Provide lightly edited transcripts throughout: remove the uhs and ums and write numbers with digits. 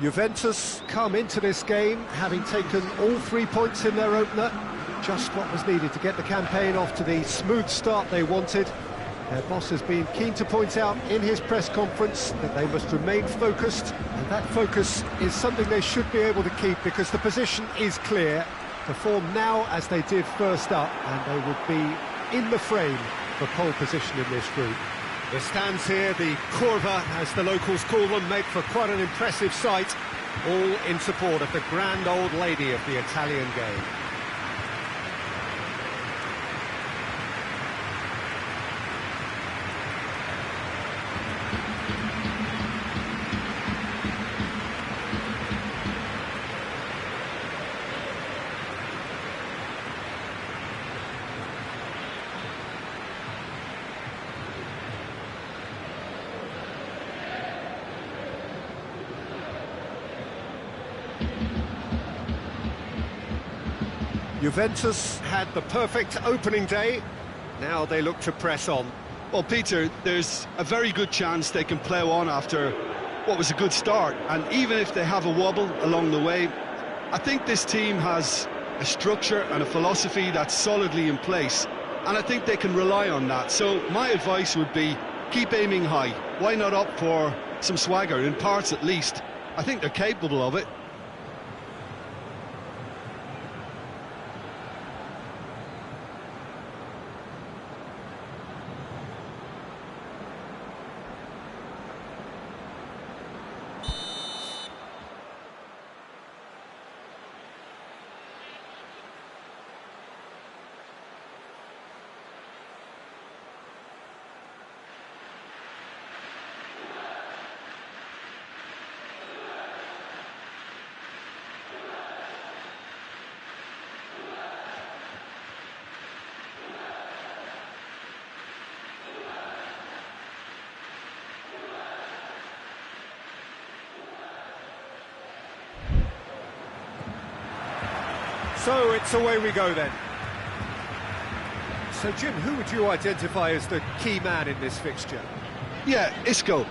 Juventus come into this game having taken all 3 points in their opener. Just what was needed to get the campaign off to the smooth start they wanted. Their boss has been keen to point out in his press conference that they must remain focused, and that focus is something they should be able to keep because the position is clear. Perform now as they did first up, and they would be in the frame for pole position in this group. The stands here, the curva, as the locals call them, make for quite an impressive sight, all in support of the grand old lady of the Italian game. Juventus had the perfect opening day, now they look to press on. Well, Peter, there's a very good chance they can plough on after what was a good start, and even if they have a wobble along the way, I think this team has a structure and a philosophy that's solidly in place, and I think they can rely on that. So my advice would be, keep aiming high. Why not opt for some swagger, in parts at least? I think they're capable of it. So it's away we go then. So Jim, who would you identify as the key man in this fixture? Yeah, Isco.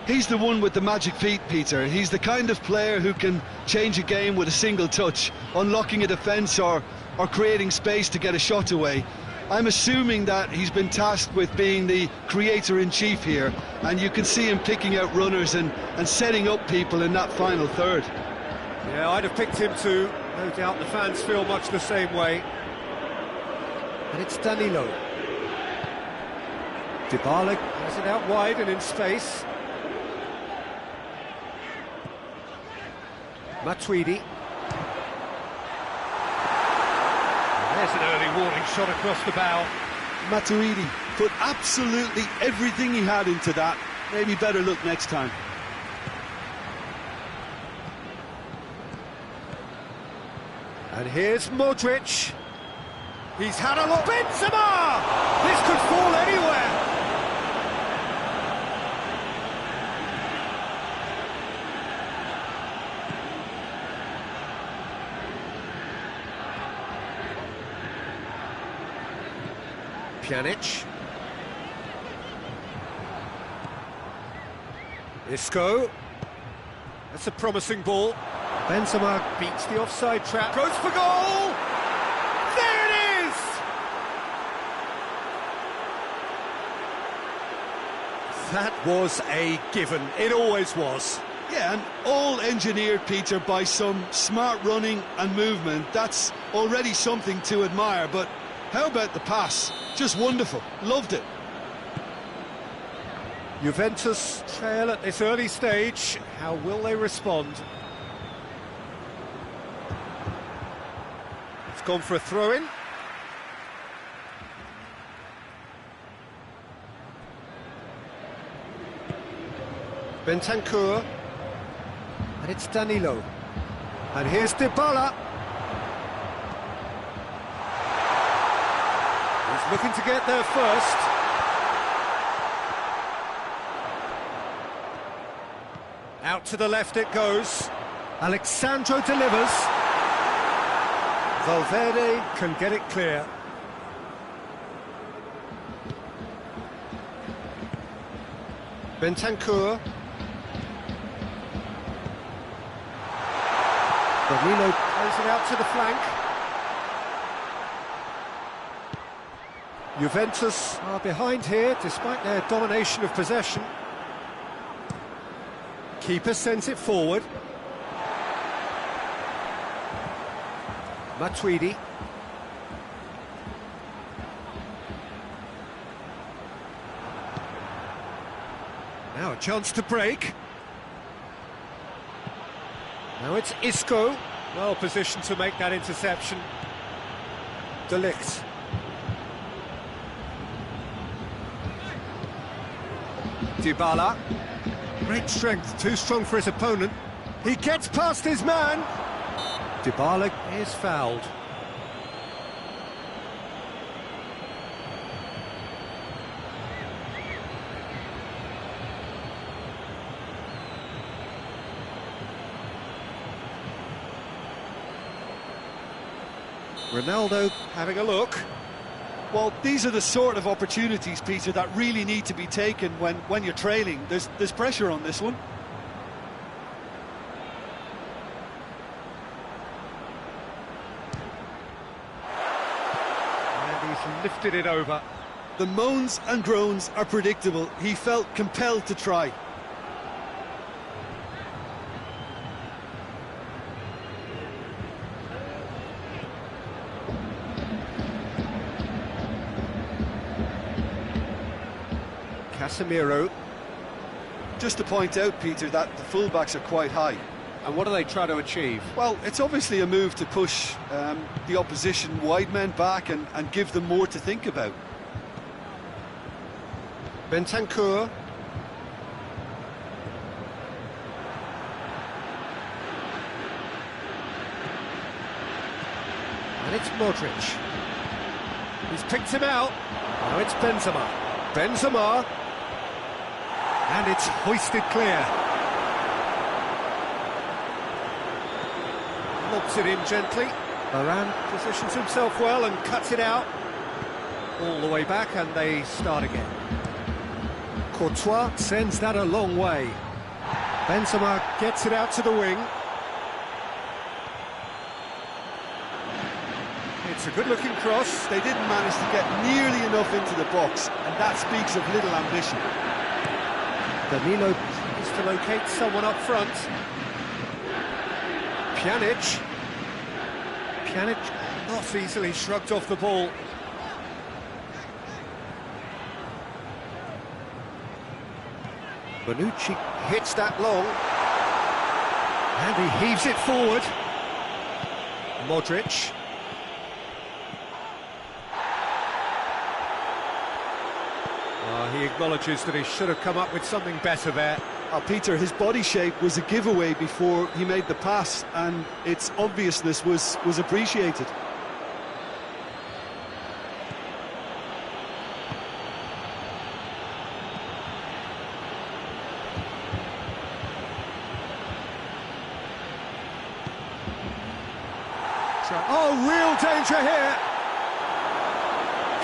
He's the one with the magic feet, Peter. He's the kind of player who can change a game with a single touch, unlocking a defence or creating space to get a shot away. I'm assuming that he's been tasked with being the creator-in-chief here, and you can see him picking out runners and setting up people in that final third. Yeah, I'd have picked him too. No doubt the fans feel much the same way. And it's Danilo. Dybala has it out wide and in space. Matuidi. There's an early warning shot across the bow. Matuidi put absolutely everything he had into that. Maybe better look next time. And here's Modric. He's had a look. Benzema! This could fall anywhere. Pjanic. Isco. That's a promising ball. Benzema beats the offside trap, goes for goal! There it is! That was a given, it always was. Yeah, and all engineered, Peter, by some smart running and movement. That's already something to admire, but how about the pass? Just wonderful, loved it. Juventus trail at this early stage, how will they respond? Gone for a throw-in. Bentancur. And it's Danilo. And here's Dybala. He's looking to get there first. Out to the left it goes. Alexandro delivers. Valverde can get it clear. Bentancur. Danilo plays it out to the flank. Juventus are behind here, despite their domination of possession. Keeper sends it forward. Matuidi. Now a chance to break. Now it's Isco. Well positioned to make that interception. De Ligt. Dybala. Great strength, too strong for his opponent. He gets past his man. Dybala is fouled. Ronaldo having a look. Well, these are the sort of opportunities, Peter, that really need to be taken when you're trailing. There's pressure on this one. And he's lifted it over. The moans and groans are predictable. He felt compelled to try. Casemiro. Just to point out, Peter, that the fullbacks are quite high. And what do they try to achieve? Well, it's obviously a move to push the opposition wide men back and give them more to think about. Bentancur. And it's Modric. He's picked him out. Now it's Benzema. Benzema. And it's hoisted clear. Lobs it in gently. Varane positions himself well and cuts it out. All the way back, and they start again. Courtois sends that a long way. Benzema gets it out to the wing. It's a good-looking cross. They didn't manage to get nearly enough into the box, and that speaks of little ambition. Danilo needs to locate someone up front. Pjanic. Pjanic not easily shrugged off the ball. Bonucci hits that long. And he heaves it forward. Modric. He acknowledges that he should have come up with something better there. Peter, his body shape was a giveaway before he made the pass, and its obviousness was appreciated. Oh, real danger here.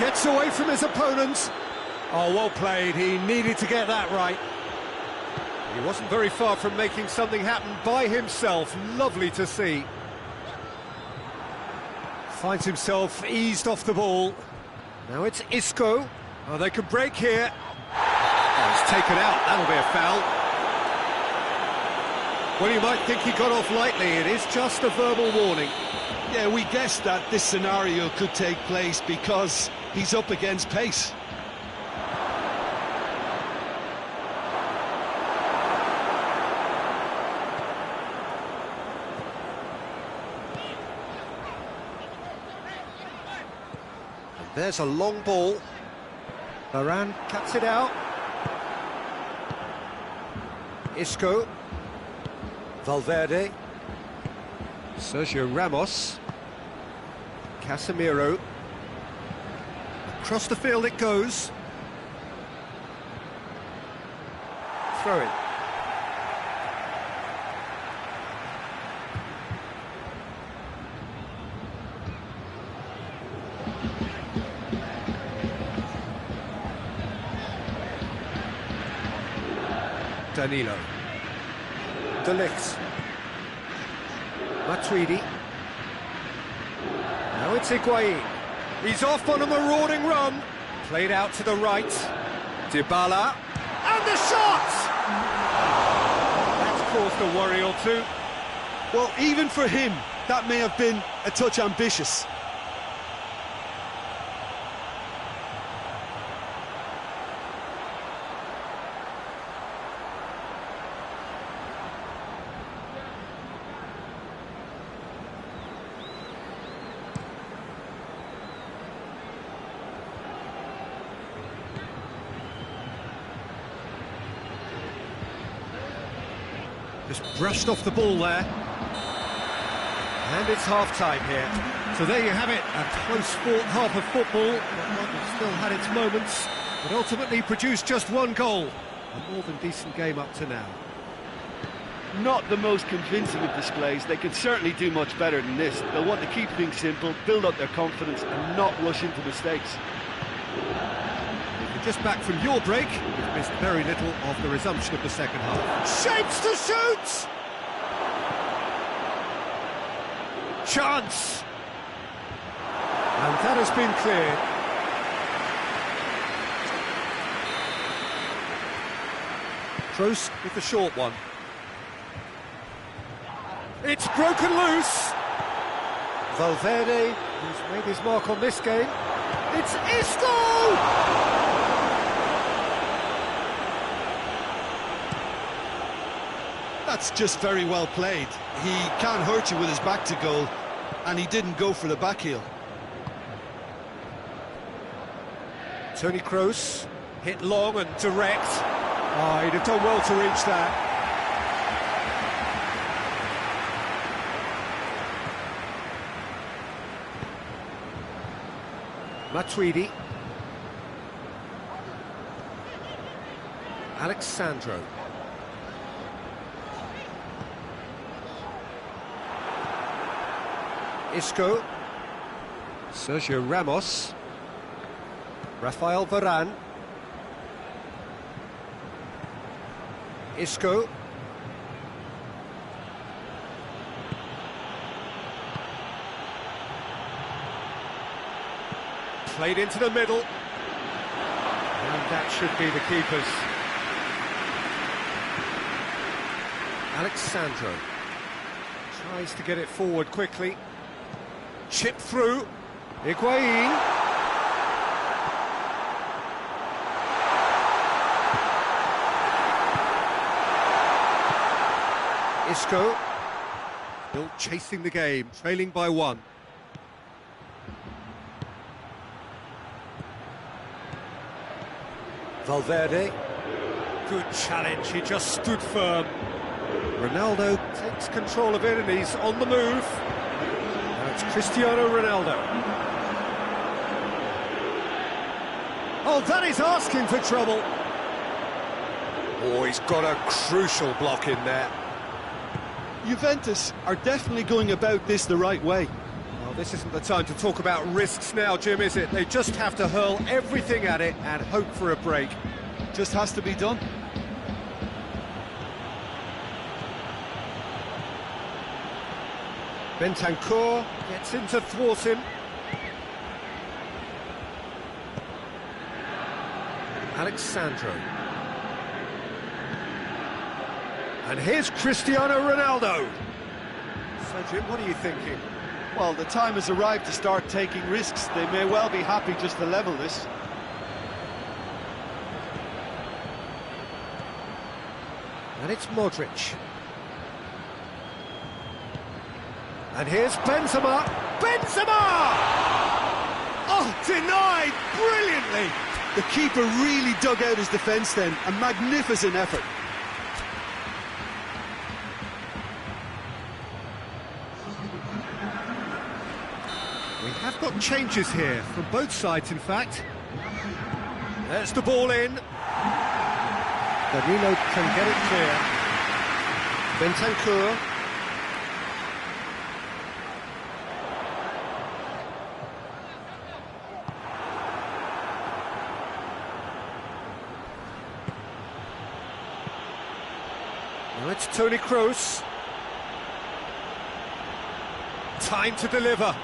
Gets away from his opponent. Oh, well played. He needed to get that right. He wasn't very far from making something happen by himself. Lovely to see. Finds himself eased off the ball. Now it's Isco. Oh, they could break here. Oh, he's taken out. That'll be a foul. Well, you might think he got off lightly. It is just a verbal warning. Yeah, we guessed that this scenario could take place because he's up against pace. There's a long ball. Varane cuts it out. Isco. Valverde. Sergio Ramos. Casemiro. Across the field it goes. Throw in. Danilo. De Ligt. Matuidi. Now it's Higuain. He's off on a marauding run. Played out to the right. Dybala. And the shot! That's caused a worry or two. Well, even for him, that may have been a touch ambitious. Just brushed off the ball there. And it's half-time here. So there you have it, a close-fought half of football, but one that still had its moments, but ultimately produced just one goal. A more than decent game up to now. Not the most convincing of displays. They can certainly do much better than this. They'll want to keep things simple, build up their confidence and not rush into mistakes. If you're just back from your break, you've missed very little of the resumption of the second half. Shapes to shoot! Chance! And that has been cleared. Kroos with the short one. It's broken loose! Valverde, who's made his mark on this game. It's Isco! That's just very well played. He can't hurt you with his back to goal, and he didn't go for the back heel. Toni Kroos, hit long and direct. Oh, he'd have done well to reach that. Matuidi. Alexandro. Isco. Sergio Ramos. Rafael Varane. Isco. Played into the middle. And that should be the keeper's. Alexandro. Tries to get it forward quickly. Chip through. Higuain. Isco. Still chasing the game, trailing by one. Valverde. Good challenge, he just stood firm. Ronaldo takes control of it and he's on the move. Now it's Cristiano Ronaldo. Oh, that is asking for trouble. Oh, he's got a crucial block in there. Juventus are definitely going about this the right way. Well, this isn't the time to talk about risks now, Jim, is it? They just have to hurl everything at it and hope for a break. Just has to be done. Bentancur gets in to thwart him. Alexandro. And here's Cristiano Ronaldo. So, Jim, what are you thinking? Well, the time has arrived to start taking risks. They may well be happy just to level this. And it's Modric. And here's Benzema. Benzema! Oh, denied brilliantly. The keeper really dug out his defence then. A magnificent effort. We have got changes here from both sides, in fact. There's the ball in. Danilo can get it clear. Bentancur. Now it's Toni Kroos. time to deliver.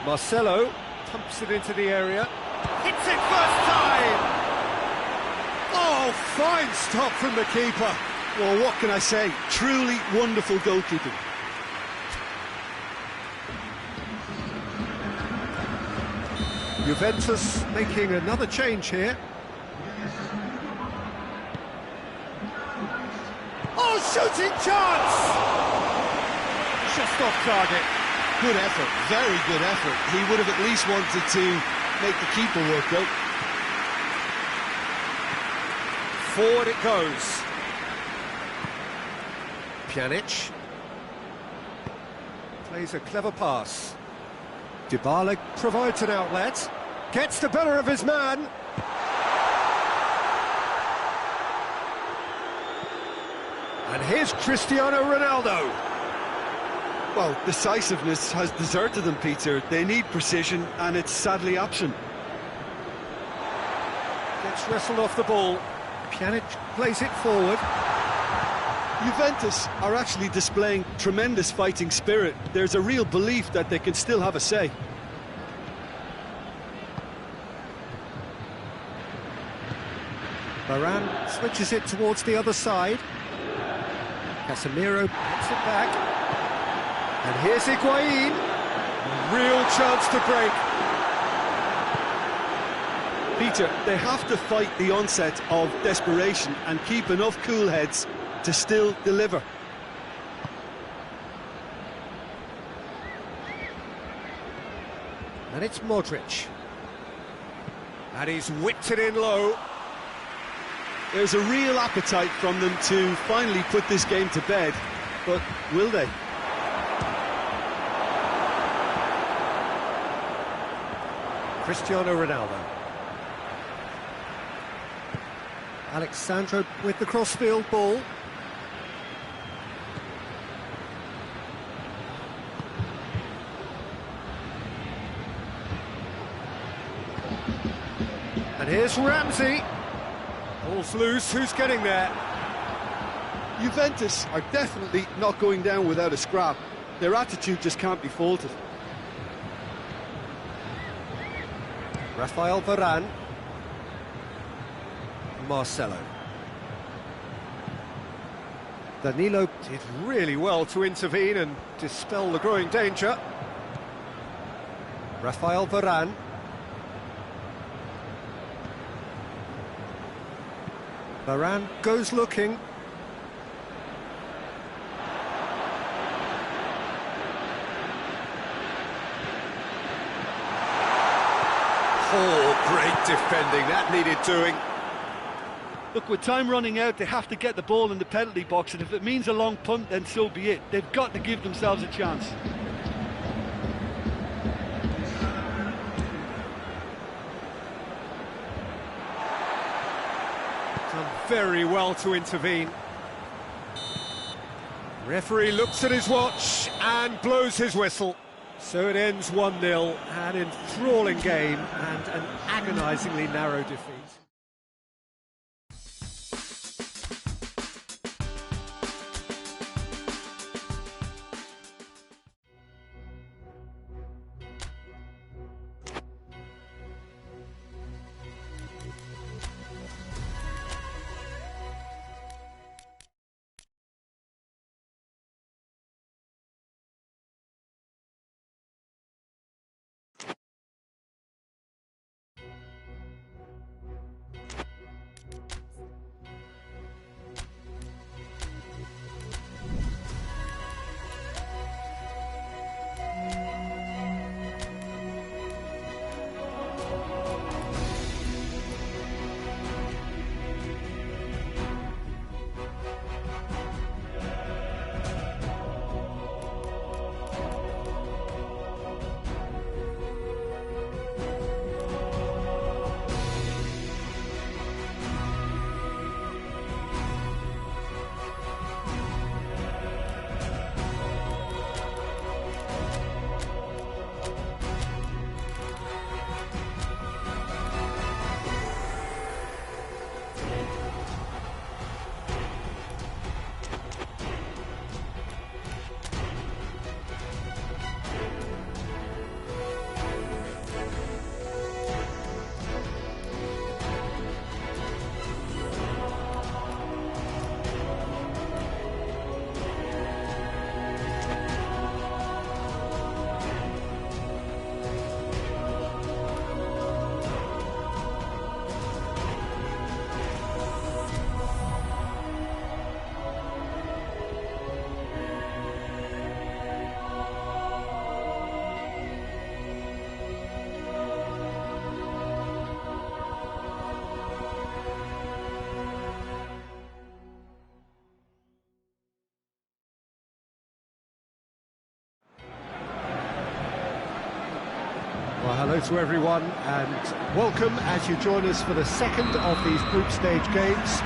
Marcelo pumps it into the area. Hits it first time! Oh, fine stop from the keeper. Well, what can I say? Truly wonderful goalkeeping. Juventus making another change here. Oh, shooting chance! Just off target. Good effort, very good effort. He would have at least wanted to make the keeper work out. Forward it goes. Pjanic plays a clever pass. Dybala provides an outlet. Gets the better of his man. And here's Cristiano Ronaldo. Well, decisiveness has deserted them, Peter. They need precision, and it's sadly absent. Gets wrestled off the ball. Pjanic plays it forward. Juventus are actually displaying tremendous fighting spirit. There's a real belief that they can still have a say. Varane switches it towards the other side. Casemiro puts it back. And here's Higuain. Real chance to break. Peter, they have to fight the onset of desperation and keep enough cool heads to still deliver. And it's Modric. And he's whipped it in low. There's a real appetite from them to finally put this game to bed, but will they? Cristiano Ronaldo. Alexandro with the crossfield ball. And here's Ramsey. Ball's loose, who's getting there? Juventus are definitely not going down without a scrap. Their attitude just can't be faulted. Rafael Varane. Marcelo. Danilo did really well to intervene and dispel the growing danger. Rafael Varane. Varane goes looking. Oh, great defending, that needed doing. Look, with time running out, they have to get the ball in the penalty box, and if it means a long punt, then so be it. They've got to give themselves a chance. Done very well to intervene. Referee looks at his watch and blows his whistle. So it ends 1-0, an enthralling game and an agonisingly narrow defeat. Hello to everyone and welcome as you join us for the second of these group stage games.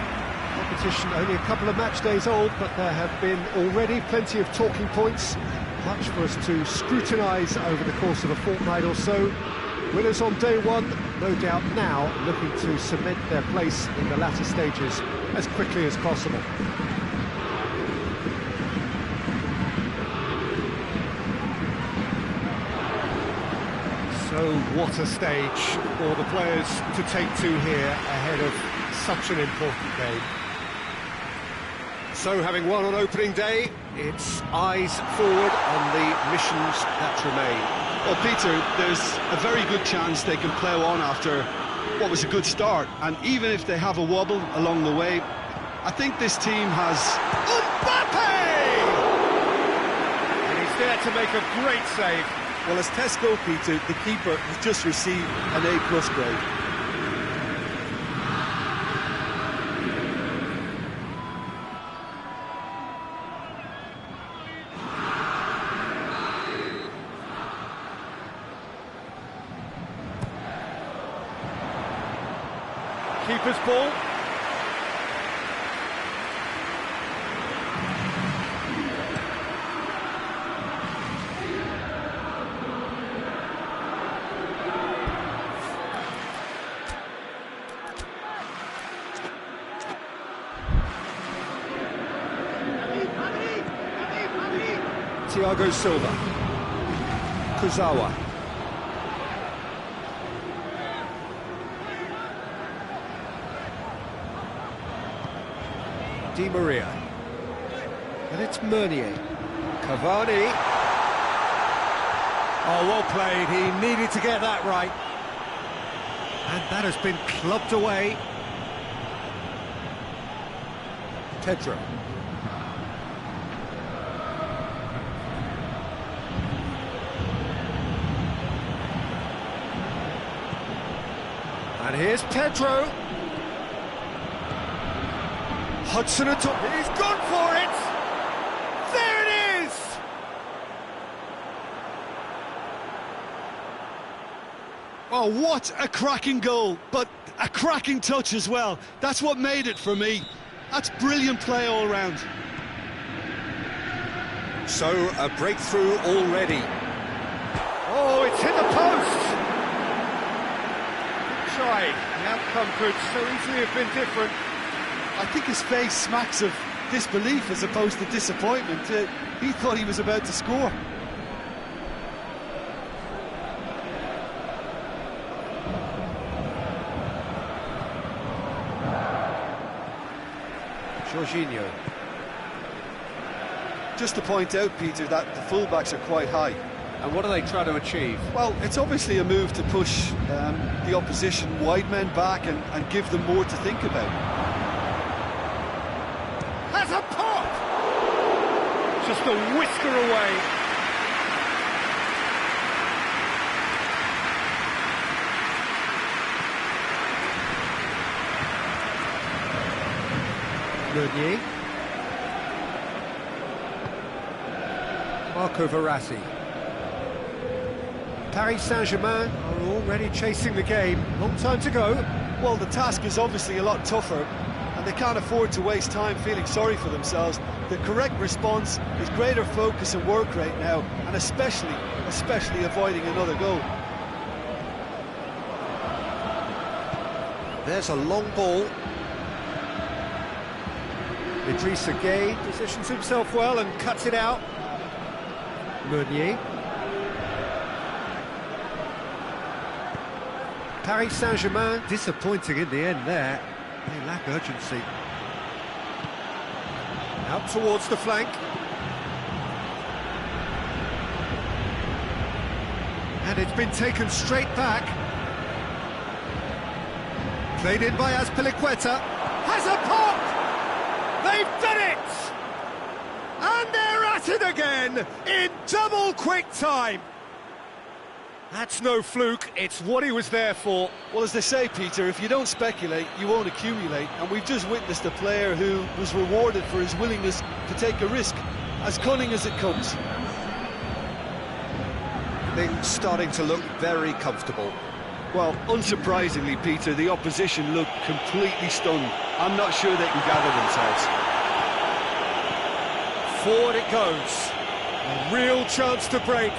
Competition only a couple of match days old, but there have been already plenty of talking points, much for us to scrutinise over the course of a fortnight or so. Winners on day one, no doubt now looking to cement their place in the latter stages as quickly as possible. So what a stage for the players to take to here ahead of such an important game. So having won on opening day, it's eyes forward on the missions that remain. Well, Peter, there's a very good chance they can plough on after what was a good start, and even if they have a wobble along the way, I think this team has... Mbappe! And he's there to make a great save. Well, as Tesco, Peter, the keeper has just received an A+ grade. Keeper's ball. Thiago Silva. Kuzawa. Di Maria. And it's Meunier. Cavani. Oh, well played. He needed to get that right. And that has been clubbed away. Pedro. And here's Pedro. Hudson atop. He's gone for it. There it is. Oh, what a cracking goal, but a cracking touch as well. That's what made it for me. That's brilliant play all round. So, a breakthrough already. Oh, it's hit the post. Good try. The outcome could so easily have been different. I think his face smacks of disbelief as opposed to disappointment. He thought he was about to score. Jorginho. Just to point out, Peter, that the fullbacks are quite high. And what are they trying to achieve? Well, it's obviously a move to push the opposition wide men back and give them more to think about. Has a pop! Just a whisker away. Meunier. Marco Verratti. Paris Saint-Germain are already chasing the game. Long time to go. Well, the task is obviously a lot tougher, and they can't afford to waste time feeling sorry for themselves. The correct response is greater focus and work rate now, and especially avoiding another goal. There's a long ball. Idrissa Gueye positions himself well and cuts it out. Meunier. Paris Saint-Germain disappointing in the end there. They lack urgency. Out towards the flank. And it's been taken straight back. Played in by Azpilicueta. Has a pop! They've done it! And they're at it again in double quick time. That's no fluke, it's what he was there for. Well, as they say, Peter, if you don't speculate, you won't accumulate. And we've just witnessed a player who was rewarded for his willingness to take a risk, as cunning as it comes. Things starting to look very comfortable. Well, unsurprisingly, Peter, the opposition look completely stunned. I'm not sure they can gather themselves. Forward it goes. A real chance to break.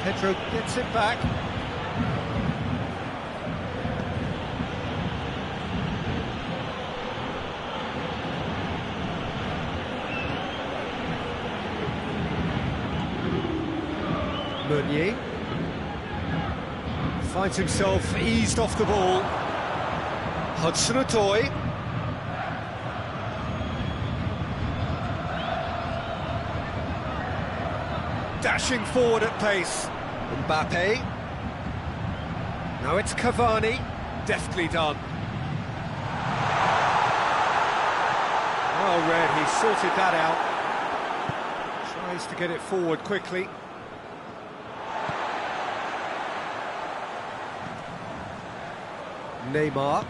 Pedro gets it back. Meunier finds himself eased off the ball. Hudson-Odoi. Dashing forward at pace. Mbappe. Now it's Cavani. Deftly done. Well read, he sorted that out. Tries to get it forward quickly. Neymar.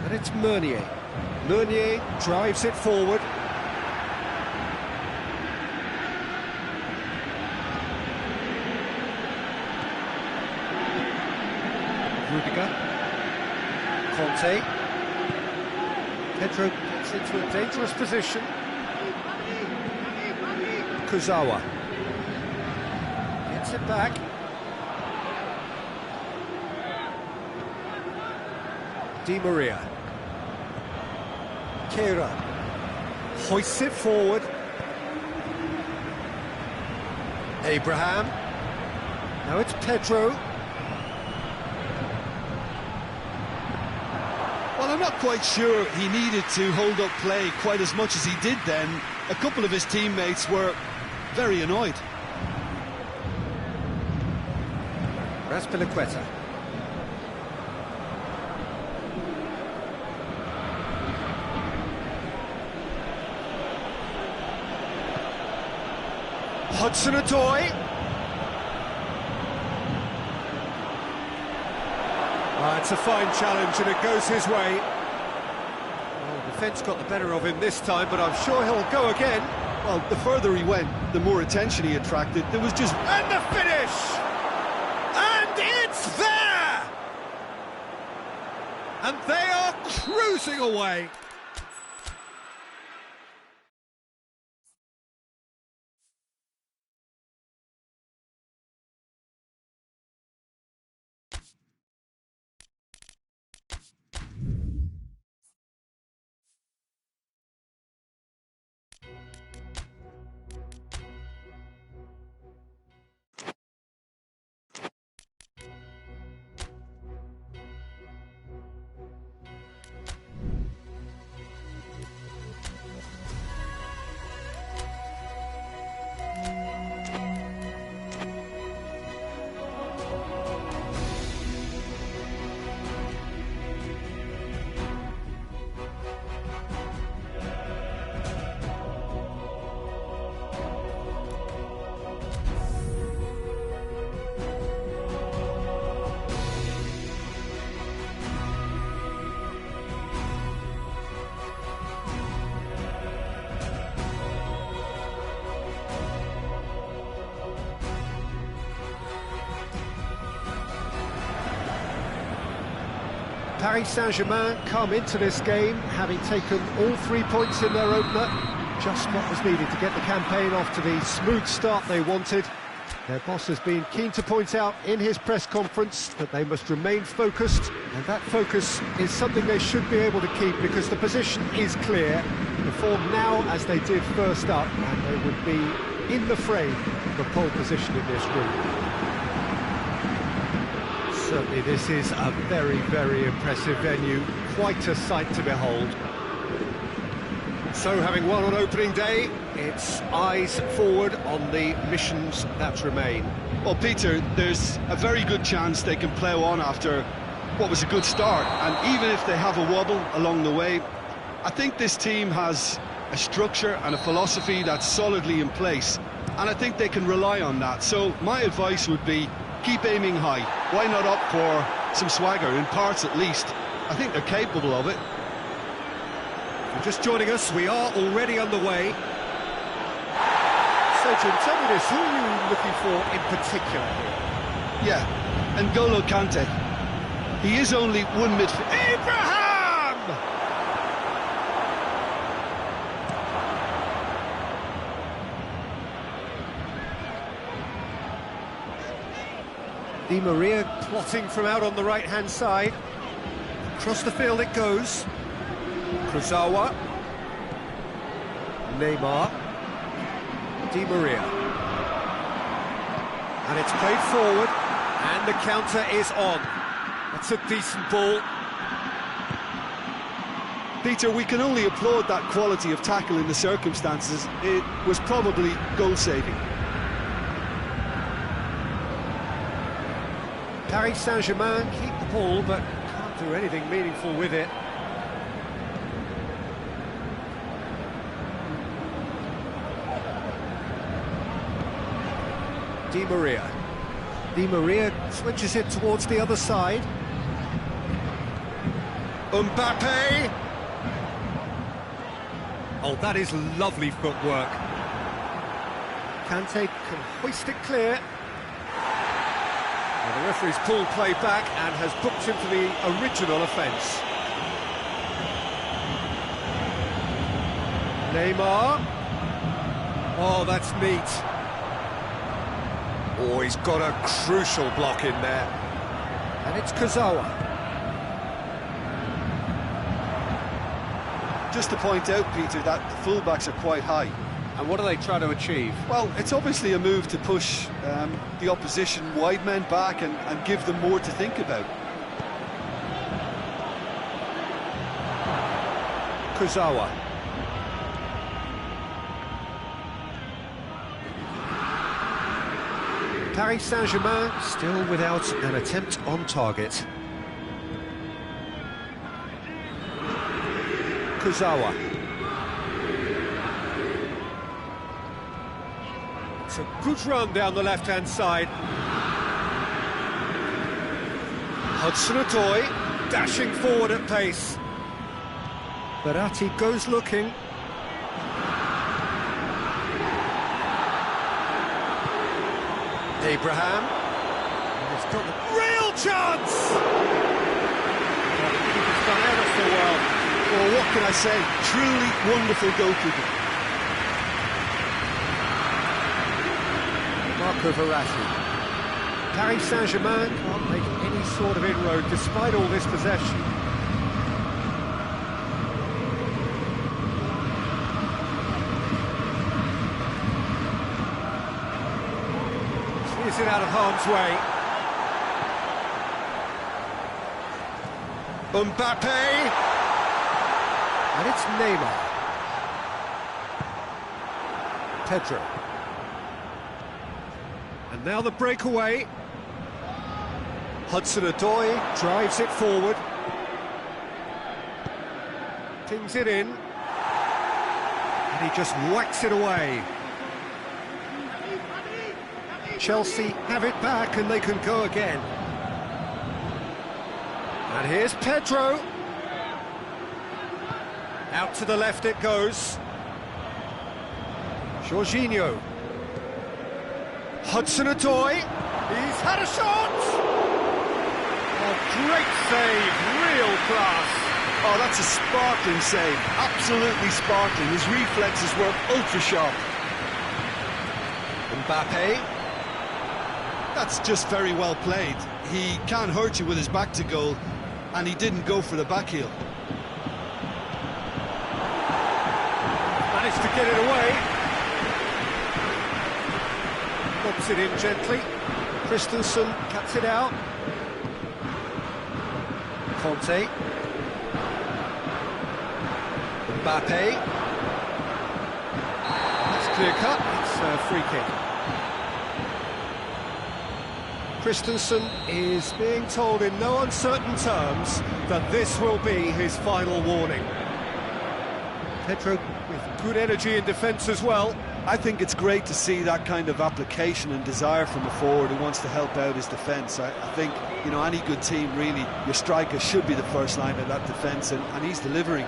And it's Meunier. Meunier drives it forward. Rudiger. Conte. Pedro gets into a dangerous position. Kurzawa. Gets it back. Di Maria. Kehrer hoists it forward. Abraham. Now it's Pedro. Well, I'm not quite sure he needed to hold up play quite as much as he did then. A couple of his teammates were very annoyed. Azpilicueta. Hudson-Odoi. It's a fine challenge and it goes his way. Well, the defence got the better of him this time, but I'm sure he'll go again. Well, the further he went, the more attention he attracted. There was just... And the finish! And it's there! And they are cruising away. Paris Saint-Germain come into this game having taken all 3 points in their opener. Just what was needed to get the campaign off to the smooth start they wanted. Their boss has been keen to point out in his press conference that they must remain focused, and that focus is something they should be able to keep because the position is clear. Perform now as they did first up, and they would be in the frame for pole position in this group. Certainly this is a very, very impressive venue, quite a sight to behold. So having won on opening day, it's eyes forward on the missions that remain. Well, Peter, there's a very good chance they can plough on after what was a good start, and even if they have a wobble along the way, I think this team has a structure and a philosophy that's solidly in place, and I think they can rely on that. So my advice would be, keep aiming high. Why not opt for some swagger, in parts at least? I think they're capable of it. If you're just joining us, we are already underway. So, Jim, tell me this, who are you looking for in particular here? Yeah, N'Golo Kante. He is only one midfield. Abraham! Di Maria plotting from out on the right-hand side. Across the field it goes. Kurzawa. Neymar. Di Maria. And it's played forward, and the counter is on. That's a decent ball. Peter, we can only applaud that quality of tackle in the circumstances. It was probably goal-saving. Paris Saint-Germain keep the ball, but can't do anything meaningful with it. Di Maria. Di Maria switches it towards the other side. Mbappe! Oh, that is lovely footwork. Kante can hoist it clear. Well, the referee's pulled play back and has booked him for the original offence. Neymar. Oh, that's neat. Oh, he's got a crucial block in there. And it's Kurzawa. Just to point out, Peter, that the fullbacks are quite high. And what are they trying to achieve? Well, it's obviously a move to push the opposition wide men back and give them more to think about. Kurzawa. Paris Saint-Germain still without an attempt on target. Kurzawa. It's a good run down the left-hand side. Hudson-Odoi dashing forward at pace. Verratti goes looking. Abraham. And it's got a real chance! It's gone ever so well. Well, what can I say? Truly wonderful goalkeeping. Marco Verratti. Paris Saint-Germain can't make any sort of inroad despite all this possession. Is it out of harm's way? Mbappe! And it's Neymar. Pedro. And now the breakaway. Hudson-Odoi drives it forward. Pings it in. And he just whacks it away. Chelsea have it back and they can go again. And here's Pedro. Out to the left it goes. Jorginho. Hudson-Odoi. He's had a shot! Oh, great save, real class. Oh, that's a sparkling save, absolutely sparkling. His reflexes were ultra sharp. Mbappe. That's just very well played. He can't hurt you with his back to goal, and he didn't go for the back heel. Managed to get it away. Lobs it in gently. Christensen cuts it out. Conte. Mbappe. That's clear cut. It's a free kick. Christensen is being told in no uncertain terms that this will be his final warning. Pedro with good energy in defence as well. I think it's great to see that kind of application and desire from a forward who wants to help out his defence. I think, you know, any good team, really, your striker should be the first line of that defence, and he's delivering.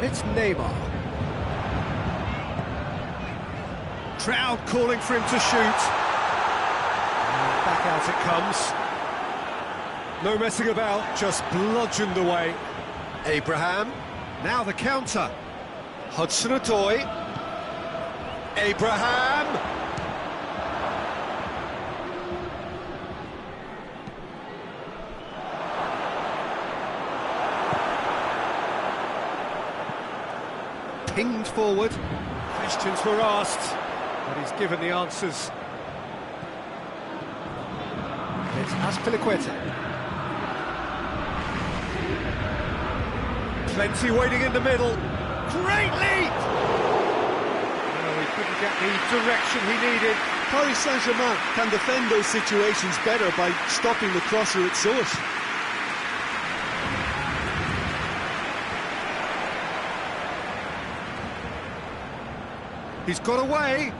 And it's Neymar. Crowd calling for him to shoot. And back out it comes. No messing about, just bludgeoned away. Abraham. Now the counter. Hudson-Odoi. Abraham. Pinged forward. Questions were asked, but he's given the answers. It's Azpilicueta. Plenty waiting in the middle. Great leap! Oh, he couldn't get the direction he needed. Paris Saint-Germain can defend those situations better by stopping the crosser at source. He's got away.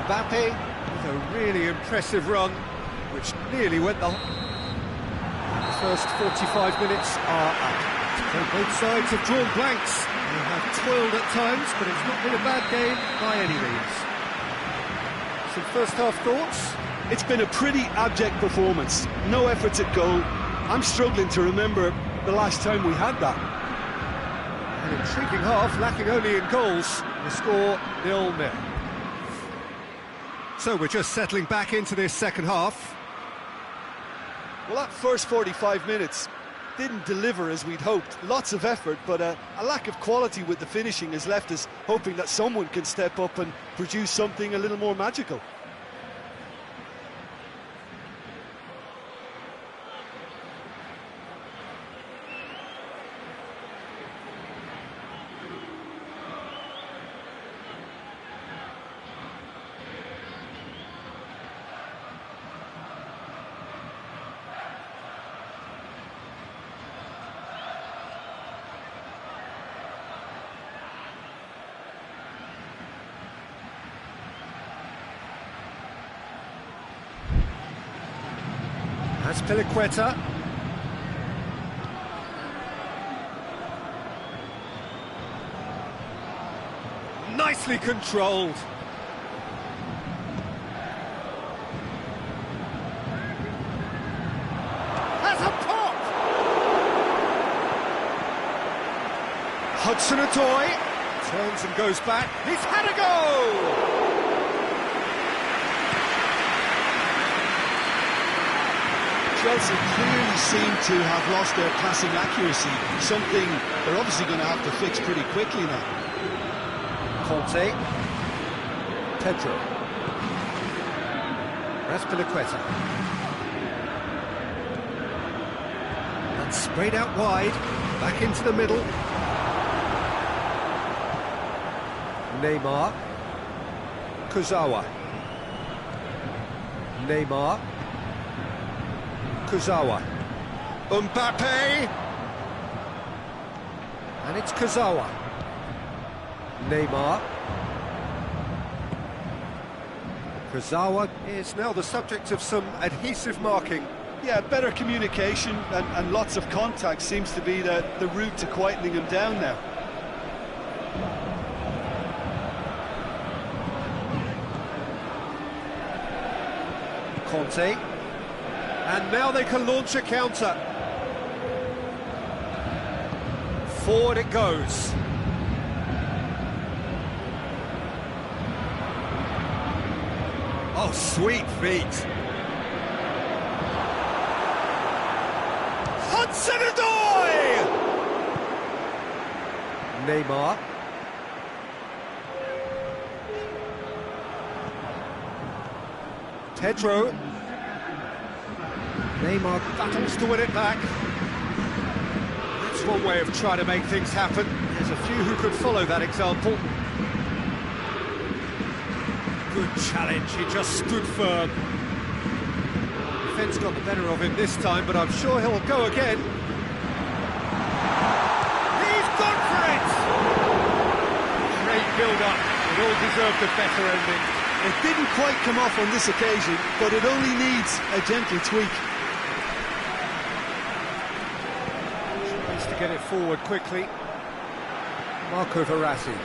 Mbappe with a really impressive run, which nearly went the first 45 minutes are up. So both sides have drawn blanks. They have toiled at times, but it's not been a bad game by any means. Some first half thoughts? It's been a pretty abject performance. No efforts at goal. I'm struggling to remember the last time we had that. An intriguing half, lacking only in goals. The score 0-0. So we're just settling back into this second half. Well, that first 45 minutes didn't deliver as we'd hoped. Lots of effort, but a lack of quality with the finishing has left us hoping that someone can step up and produce something a little more magical. Azpilicueta. Nicely controlled. Has a pop! Hudson-Odoi turns and goes back. He's had a go! Chelsea clearly seem to have lost their passing accuracy, something they're obviously going to have to fix pretty quickly now. Conte. Pedro. Azpilicueta. And sprayed out wide, back into the middle. Neymar. Kurzawa. Neymar. Kurzawa. Mbappe! And it's Kurzawa. Neymar. Kurzawa is now the subject of some adhesive marking. Yeah, better communication and lots of contact seems to be the route to quietening him down now. Conte. And now they can launch a counter. Forward it goes. Oh, sweet feet. Hudson-Odoi! Neymar. Pedro. Neymar battles to win it back. That's one way of trying to make things happen. There's a few who could follow that example. Good challenge, he just stood firm. Defence got the better of him this time, but I'm sure he'll go again. He's gone for it! Great build-up, it all deserved a better ending. It didn't quite come off on this occasion, but it only needs a gentle tweak. Tries to get it forward quickly. Marco Verratti.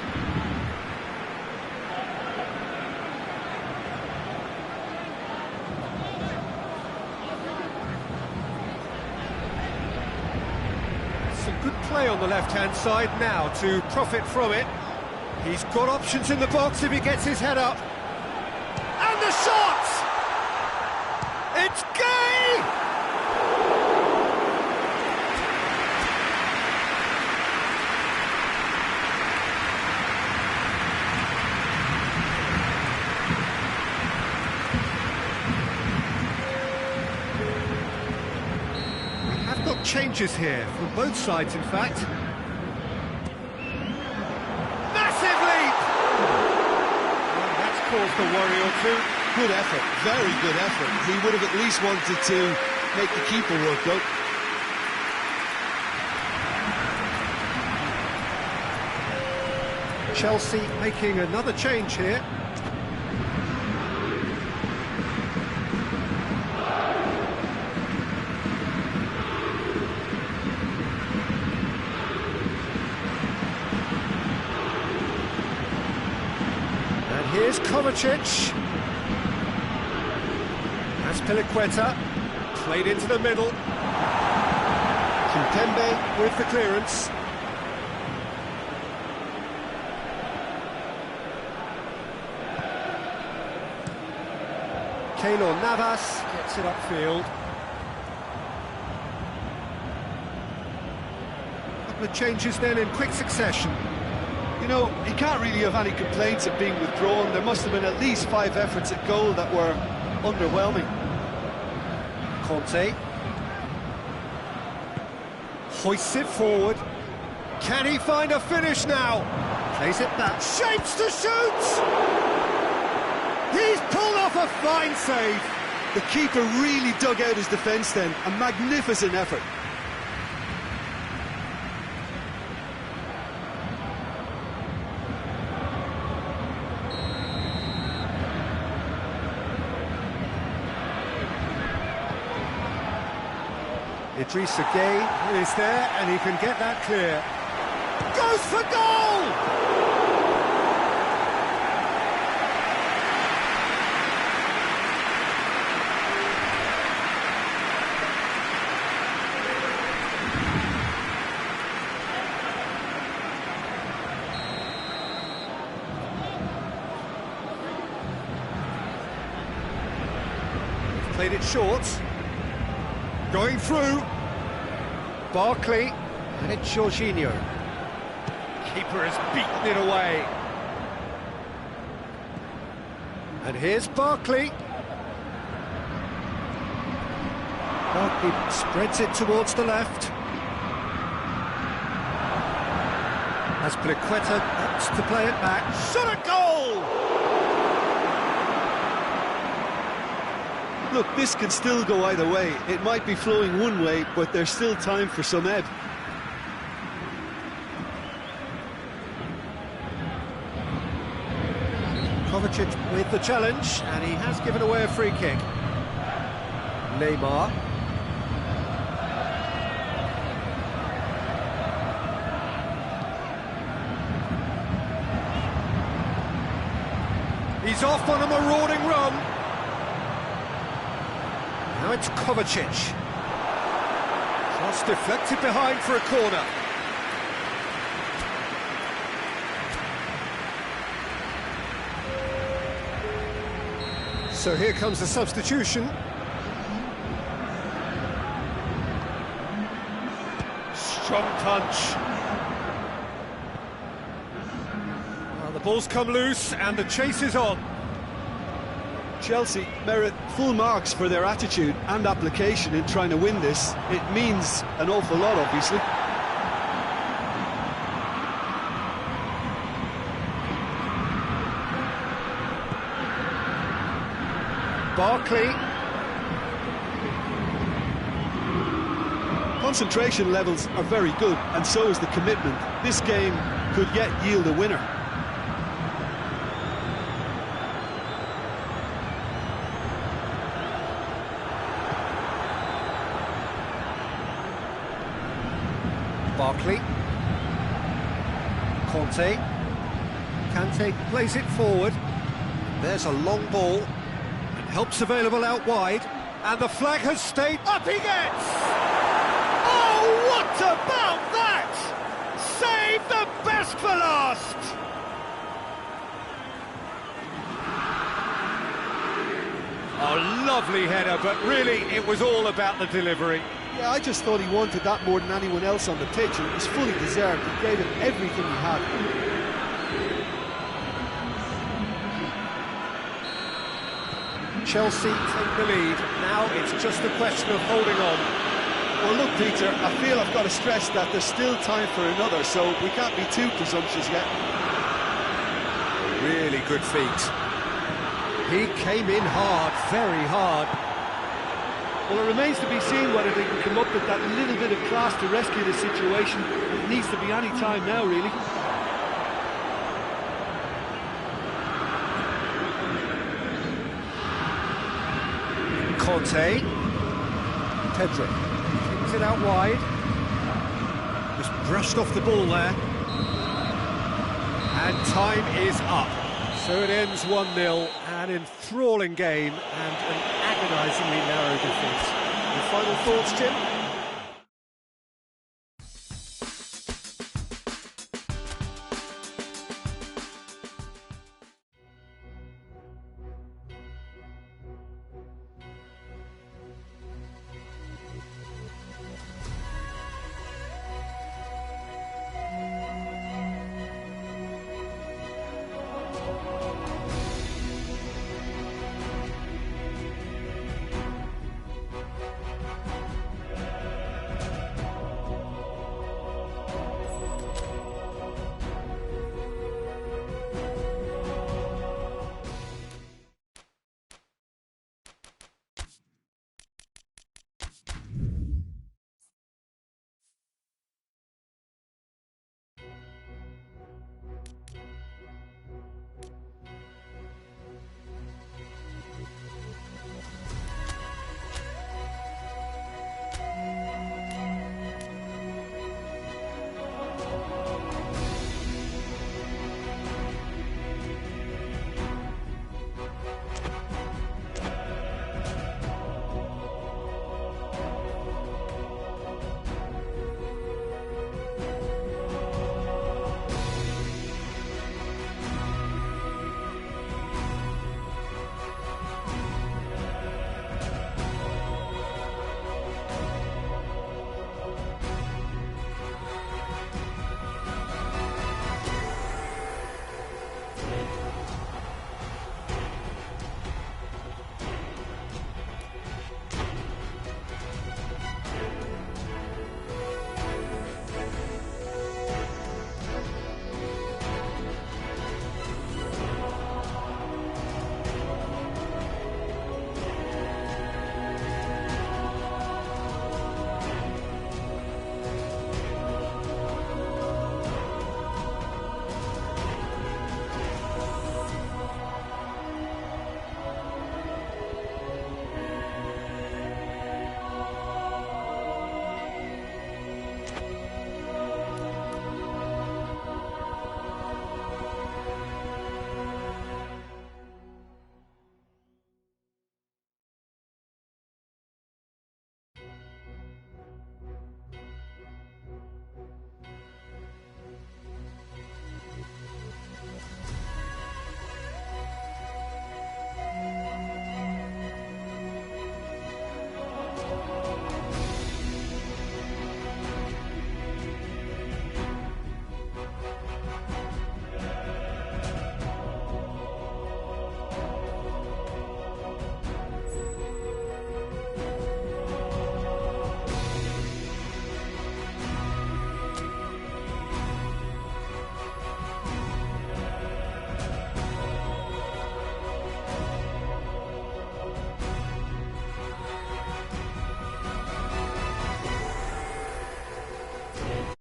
Some good play on the left-hand side now to profit from it. He's got options in the box if he gets his head up. And the shot! It's Gay! We have got changes here, from both sides in fact. Massive leap! Well, that's caused a worry or two. Good effort, very good effort. He would have at least wanted to make the keeper work, though. Chelsea making another change here. And here's Kovacic. Piliqueta, played into the middle. Kimpembe with the clearance. Keylor Navas gets it upfield. A couple of changes then in quick succession. You know, he can't really have any complaints at being withdrawn. There must have been at least 5 efforts at goal that were underwhelming. Conte hoists it forward. Can he find a finish now? Plays it back, shapes to shoot! He's pulled off a fine save. The keeper really dug out his defence then. A magnificent effort. Idrissa Gueye is there, and he can get that clear. Goes for goal! Played it short. Going through. Barkley, and it's Jorginho. Keeper has beaten it away. And here's Barkley. Barkley spreads it towards the left. As Piliqueta opts to play it back. Shot a goal! Look, this can still go either way. It might be flowing one way, but there's still time for some ebb. Kovacic with the challenge, and he has given away a free kick. Neymar. He's off on a marauding run. Now it's Kovacic. Cross deflected behind for a corner. So here comes the substitution. Strong punch. Well, the ball's come loose and the chase is on. Chelsea merit full marks for their attitude and application in trying to win this. It means an awful lot, obviously. Barkley. Concentration levels are very good, and so is the commitment. This game could yet yield a winner. Barkley. Kante plays it forward. There's a long ball. Help's available out wide. And the flag has stayed. Up he gets! Oh, what about that? Save the best for last! Oh, lovely header, but really it was all about the delivery. Yeah, I just thought he wanted that more than anyone else on the pitch, and it was fully deserved. He gave it everything he had. Chelsea take the lead. Now it's just a question of holding on. Well, look, Peter, I feel I've got to stress that there's still time for another, so we can't be too presumptuous yet. Really good feet. He came in hard, very hard. Well, it remains to be seen whether they can come up with that little bit of class to rescue the situation. It needs to be any time now, really. Conte. Pedro. Kicks it out wide. Just brushed off the ball there. And time is up. So it ends 1-0, an enthralling game and an agonisingly narrow defeat. Your final thoughts, Jim?